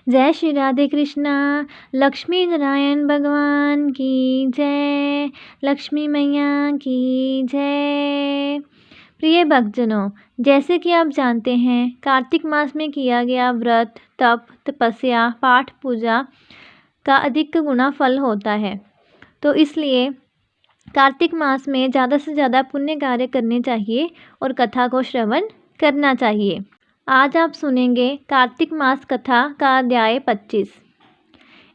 जय श्री राधे कृष्णा। लक्ष्मी नारायण भगवान की जय। लक्ष्मी मैया की जय। प्रिय भक्तजनों, जैसे कि आप जानते हैं, कार्तिक मास में किया गया व्रत, तप, तपस्या, पाठ, पूजा का अधिक गुना फल होता है। तो इसलिए कार्तिक मास में ज़्यादा से ज़्यादा पुण्य कार्य करने चाहिए और कथा को श्रवण करना चाहिए। आज आप सुनेंगे कार्तिक मास कथा का अध्याय 25।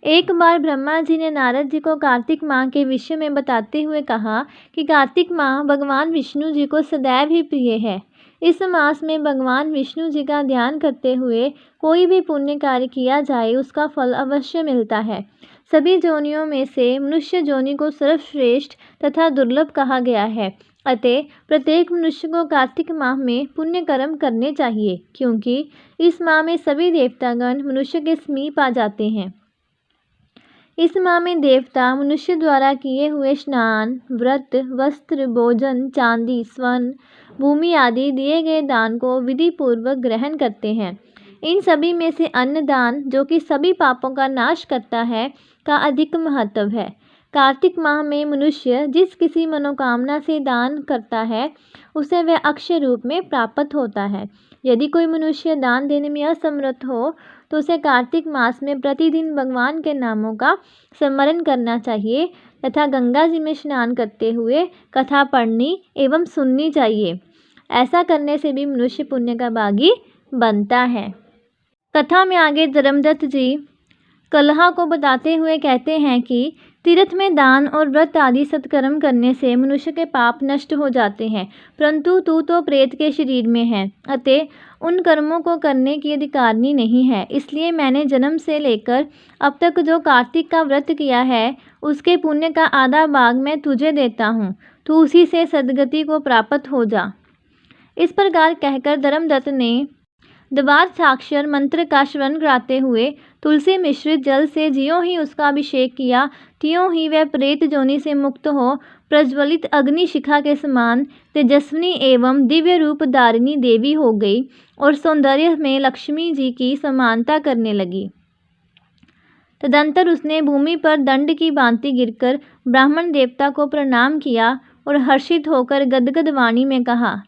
एक बार ब्रह्मा जी ने नारद जी को कार्तिक माह के विषय में बताते हुए कहा कि कार्तिक माह भगवान विष्णु जी को सदैव ही प्रिय है। इस मास में भगवान विष्णु जी का ध्यान करते हुए कोई भी पुण्य कार्य किया जाए, उसका फल अवश्य मिलता है। सभी जोनियों में से मनुष्य जोनि को सर्वश्रेष्ठ तथा दुर्लभ कहा गया है। अतः प्रत्येक मनुष्य को कार्तिक माह में पुण्य कर्म करने चाहिए, क्योंकि इस माह में सभी देवतागण मनुष्य के समीप आ जाते हैं। इस माह में देवता मनुष्य द्वारा किए हुए स्नान, व्रत, वस्त्र, भोजन, चांदी, स्वर्ण, भूमि आदि दिए गए दान को विधि पूर्वक ग्रहण करते हैं। इन सभी में से अन्नदान, जो कि सभी पापों का नाश करता है, का अधिक महत्व है। कार्तिक माह में मनुष्य जिस किसी मनोकामना से दान करता है, उसे वह अक्षय रूप में प्राप्त होता है। यदि कोई मनुष्य दान देने में असमर्थ हो, तो उसे कार्तिक मास में प्रतिदिन भगवान के नामों का स्मरण करना चाहिए तथा गंगा जी में स्नान करते हुए कथा पढ़नी एवं सुननी चाहिए। ऐसा करने से भी मनुष्य पुण्य का भागी बनता है। कथा में आगे धर्मदत्त जी कलहा को बताते हुए कहते हैं कि तीर्थ में दान और व्रत आदि सत्कर्म करने से मनुष्य के पाप नष्ट हो जाते हैं, परंतु तू तो प्रेत के शरीर में है, अतः उन कर्मों को करने की अधिकारिणी नहीं है। इसलिए मैंने जन्म से लेकर अब तक जो कार्तिक का व्रत किया है, उसके पुण्य का आधा भाग मैं तुझे देता हूँ। तू उसी से सद्गति को प्राप्त हो जा। इस प्रकार कहकर धर्मदत्त ने द्वार साक्षर मंत्र का श्रवण कराते हुए तुलसी मिश्रित जल से ज्यों ही उसका अभिषेक किया, त्यों ही वह प्रेत जोनि से मुक्त हो प्रज्वलित अग्नि शिखा के समान तेजस्विनी एवं दिव्य रूप धारिणी देवी हो गई और सौंदर्य में लक्ष्मी जी की समानता करने लगी। तदंतर उसने भूमि पर दंड की भांति गिरकर ब्राह्मण देवता को प्रणाम किया और हर्षित होकर गदगद वाणी में कहा,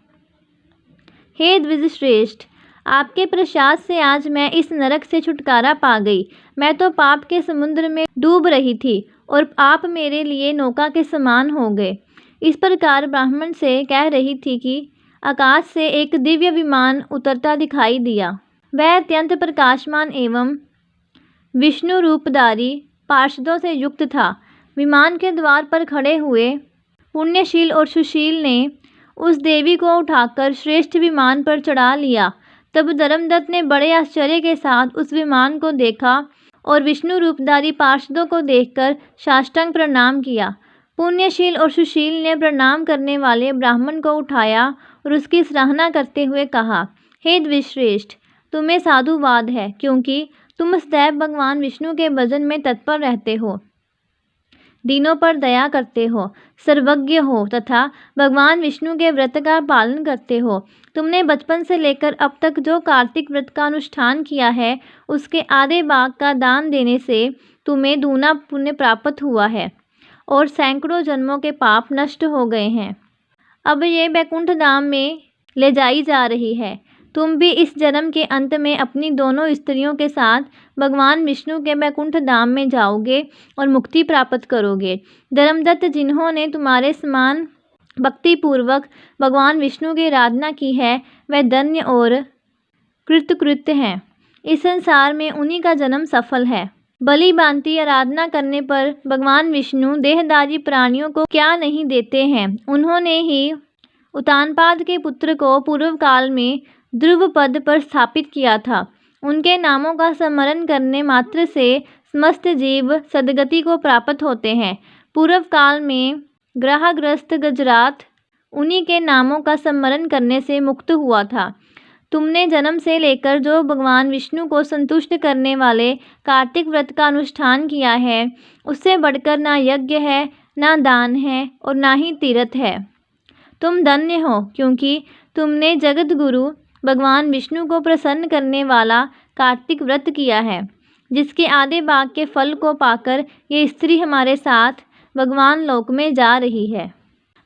हे द्विजश्रेष्ठ, आपके प्रसाद से आज मैं इस नरक से छुटकारा पा गई। मैं तो पाप के समुद्र में डूब रही थी और आप मेरे लिए नौका के समान हो गए। इस प्रकार ब्राह्मण से कह रही थी कि आकाश से एक दिव्य विमान उतरता दिखाई दिया। वह अत्यंत प्रकाशमान एवं विष्णु रूपधारी पार्षदों से युक्त था। विमान के द्वार पर खड़े हुए पुण्यशील और सुशील ने उस देवी को उठाकर श्रेष्ठ विमान पर चढ़ा लिया। तब धर्मदत्त ने बड़े आश्चर्य के साथ उस विमान को देखा और विष्णु रूपधारी पार्षदों को देखकर साष्टांग प्रणाम किया। पुण्यशील और सुशील ने प्रणाम करने वाले ब्राह्मण को उठाया और उसकी सराहना करते हुए कहा, हे द्विजश्रेष्ठ, तुम्हें साधुवाद है, क्योंकि तुम सदैव भगवान विष्णु के भजन में तत्पर रहते हो, दीनों पर दया करते हो, सर्वज्ञ हो तथा भगवान विष्णु के व्रत का पालन करते हो। तुमने बचपन से लेकर अब तक जो कार्तिक व्रत का अनुष्ठान किया है, उसके आधे भाग का दान देने से तुम्हें दूना पुण्य प्राप्त हुआ है और सैकड़ों जन्मों के पाप नष्ट हो गए हैं। अब ये वैकुंठ धाम में ले जाई जा रही है। तुम भी इस जन्म के अंत में अपनी दोनों स्त्रियों के साथ भगवान विष्णु के वैकुंठ धाम में जाओगे और मुक्ति प्राप्त करोगे। धर्मदत्त, जिन्होंने तुम्हारे समान भक्तिपूर्वक भगवान विष्णु की आराधना की है, वह धन्य और कृतकृत्य हैं। इस संसार में उन्हीं का जन्म सफल है। बलि भांति आराधना करने पर भगवान विष्णु देहधारी प्राणियों को क्या नहीं देते हैं। उन्होंने ही उत्तानपाद के पुत्र को पूर्व काल में ध्रुव पद पर स्थापित किया था। उनके नामों का स्मरण करने मात्र से समस्त जीव सद्गति को प्राप्त होते हैं। पूर्व काल में ग्रहग्रस्त गजरात उन्हीं के नामों का स्मरण करने से मुक्त हुआ था। तुमने जन्म से लेकर जो भगवान विष्णु को संतुष्ट करने वाले कार्तिक व्रत का अनुष्ठान किया है, उससे बढ़कर ना यज्ञ है, ना दान है और ना ही तीर्थ है। तुम धन्य हो, क्योंकि तुमने जगत गुरु भगवान विष्णु को प्रसन्न करने वाला कार्तिक व्रत किया है। जिसके आधे भाग के फल को पाकर ये स्त्री हमारे साथ भगवान लोक में जा रही है।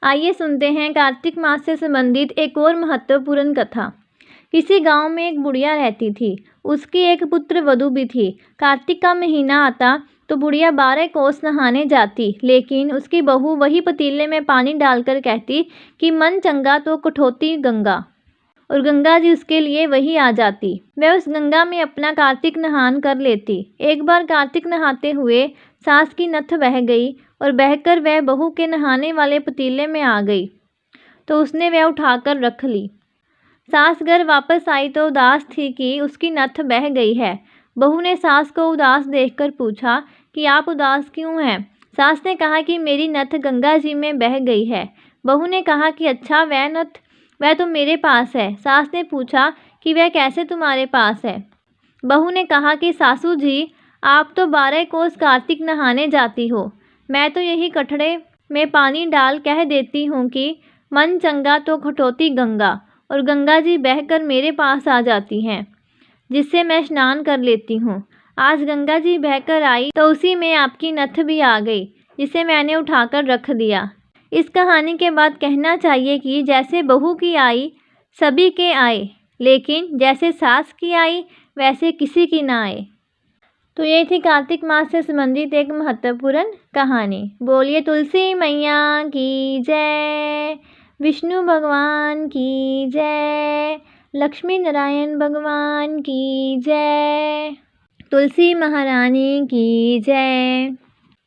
आइए सुनते हैं कार्तिक मास से संबंधित एक और महत्वपूर्ण कथा। किसी गांव में एक बुढ़िया रहती थी। उसकी एक पुत्र वधू भी थी। कार्तिक का महीना आता तो बुढ़िया 12 कोस नहाने जाती, लेकिन उसकी बहू वही पतीले में पानी डालकर कहती कि मन चंगा तो कठौती गंगा, और गंगा जी उसके लिए वही आ जाती। वह उस गंगा में अपना कार्तिक नहान कर लेती। एक बार कार्तिक नहाते हुए सास की नथ बह गई और बहकर वह बहू के नहाने वाले पतीले में आ गई, तो उसने वह उठाकर रख ली। सास घर वापस आई तो उदास थी कि उसकी नथ बह गई है। बहू ने सास को उदास देखकर पूछा कि आप उदास क्यों हैं? सास ने कहा कि मेरी नथ गंगा जी में बह गई है। बहू ने कहा कि अच्छा, वह नथ वह तो मेरे पास है। सास ने पूछा कि वह कैसे तुम्हारे पास है? बहू ने कहा कि सासू जी, आप तो 12 कोस कार्तिक नहाने जाती हो, मैं तो यही कठड़े में पानी डाल कह देती हूँ कि मन चंगा तो कठौती गंगा, और गंगा जी बहकर मेरे पास आ जाती हैं, जिससे मैं स्नान कर लेती हूँ। आज गंगा जी बहकर आई तो उसी में आपकी नथ भी आ गई, जिसे मैंने उठाकर रख दिया। इस कहानी के बाद कहना चाहिए कि जैसे बहू की आई सभी के आए, लेकिन जैसे सास की आई वैसे किसी की ना आए। तो ये थी कार्तिक मास से संबंधित एक महत्वपूर्ण कहानी। बोलिए तुलसी मैया की जय, विष्णु भगवान की जय, लक्ष्मी नारायण भगवान की जय, तुलसी महारानी की जय।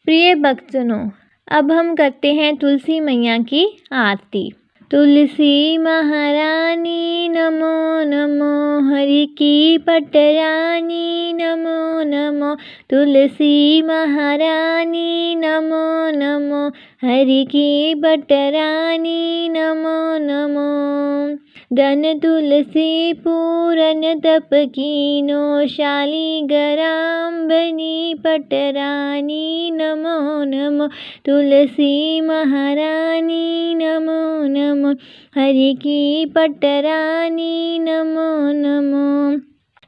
प्रिय भक्तजनों, अब हम करते हैं तुलसी मैया की आरती। तुलसी महारानी नमो नमो, हरि की पटरानी नमो नमो, तुलसी महारानी नमो नमो, हरि की पटरानी नमो नमो। धन तुलसी पूरन तप कीनो, शालिग्राम बनी पटरानी नमो नमो, तुलसी महारानी नमो नमो, हरि की पटरानी नमो नमो।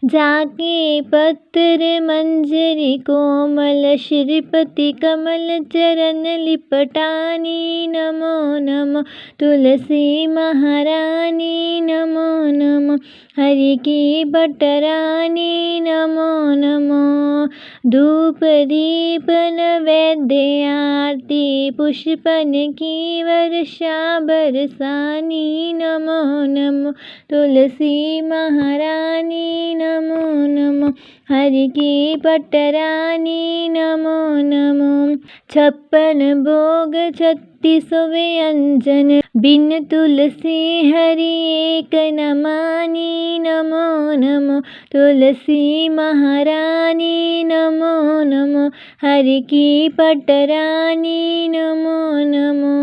जाके पत्र मंजरी कोमल, श्रीपति कमल चरण लिपटानी नमो नमो, तुलसी महारानी नमो नमो, हरि की पटरानी नमो नमो। धूप दीप नैवेद्य आरती, पुष्पन की वर्षा बरसानी नमो नमो, तुलसी महारानी नमो नमो, हरि की पटरानी नमो नमो। 56 भोग 36 व्यंजन, बिन तुलसी हरि एक न मानी नमो नमो, तुलसी महारानी नमो नमो, हरि की पटरानी नमो नमो।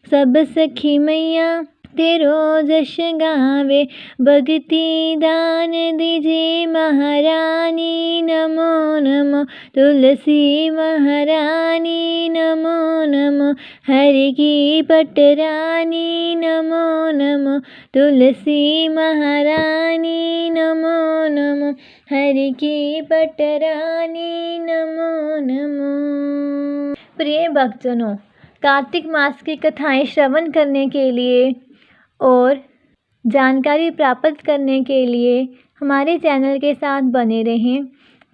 सब सखी मैया तेरो जश गावे, भक्ति दान दीजिए महारानी नमो नमो, तुलसी महारानी नमो नमो, हरि की पटरानी नमो नमो, तुलसी महारानी नमो नमो, हरि की पटरानी नमो नमो। प्रिय भक्तजनों, कार्तिक मास की कथाएं श्रवण करने के लिए और जानकारी प्राप्त करने के लिए हमारे चैनल के साथ बने रहें।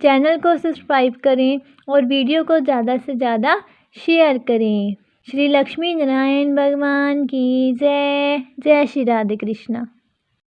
चैनल को सब्सक्राइब करें और वीडियो को ज़्यादा से ज़्यादा शेयर करें। श्री लक्ष्मी नारायण भगवान की जय। जय श्री राधे कृष्णा।